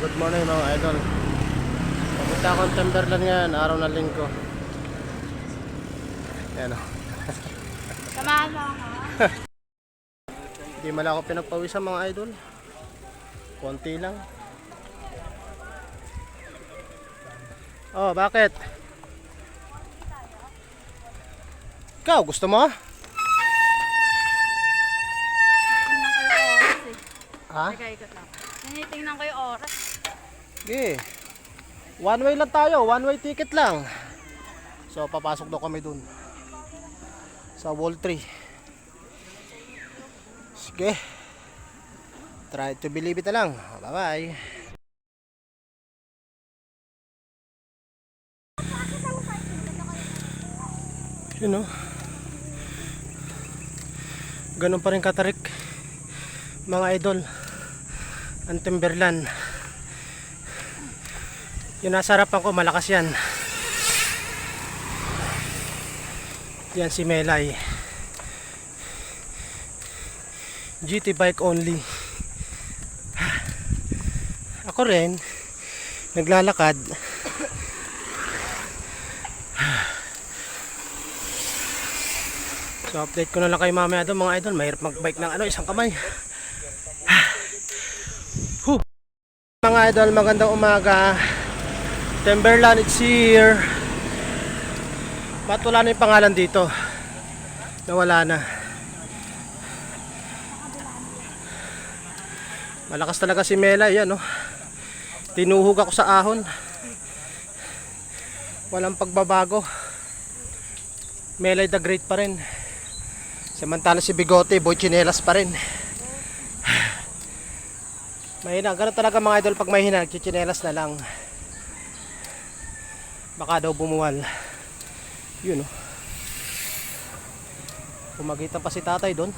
Good morning mga idol. Pumunta akong Timberland ngayon, araw ng linggo. Ayan o. Samahan mo ako. Hindi mala ako pinagpawisan mga idol. Konti lang. Oh, bakit? Ikaw, gusto mo? Tingnan ko yung oras eh. Ha? Teka, ikot lang. Nanitingnan ko yung oras. Sige. One way lang tayo, one way ticket lang. So, papasok daw kami dun sa Wall 3. Sige. Try to believe it na lang. Bye-bye. Yun o. Ganun pa rin katarik mga idol ang Timberland. Yung nasa harapan ko malakas yan. Yan si Melay. GT bike only. Ako rin naglalakad. So update ko na lang kayo mamaya doon mga idol. Mahirap magbike ng isang kamay. Mga idol, magandang umaga. Timberland, it's here. Ba't wala na yung pangalan dito? Nawala na. Malakas talaga si Mela. Yan, oh. Tinuhog ako sa ahon. Walang pagbabago. Melay the Great pa rin. Samantala si Bigote, boy chinelas pa rin. Mahina, ganun talaga mga idol. Pag mahina, chinelas na lang. Baka daw bumuwal. Yun, oh. Pumagitan pa si tatay doon.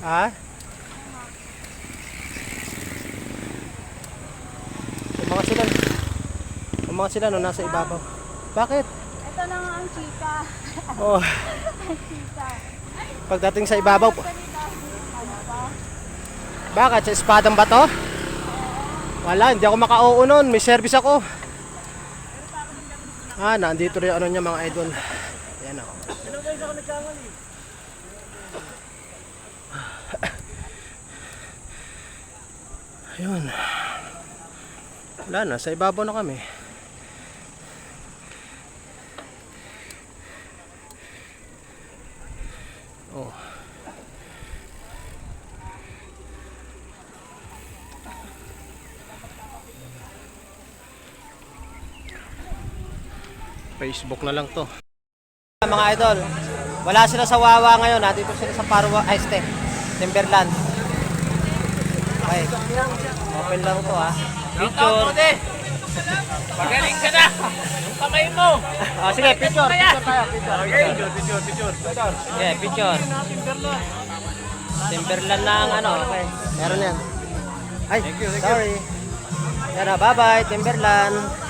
Ha? Yung mga sila no, nasa ibabaw. Bakit? Ito na nga ang chika. Oh. Ang chika. Pagdating sa ibabaw po. Ano ba? Bakit? Sa espadang ba to? Wala, hindi ako maka-oo nun. May service ako. Nandito rin ano niya mga idol. Ayan ako. Ayun. Wala na, sa ibabaw na kami. Oh. Facebook na lang to. Mga idol, wala sila sa Wawa ngayon. Dito sila sa Parwa, Timberland. Okay. Open lang to ha. Picture. Magaling ka na! Yung kamay mo! Sige, picture. Picture tayo. Picture. Okay, picture. Timberland na ang okay. Meron yan. Ay, sorry. Yan na, bye-bye, Timberland.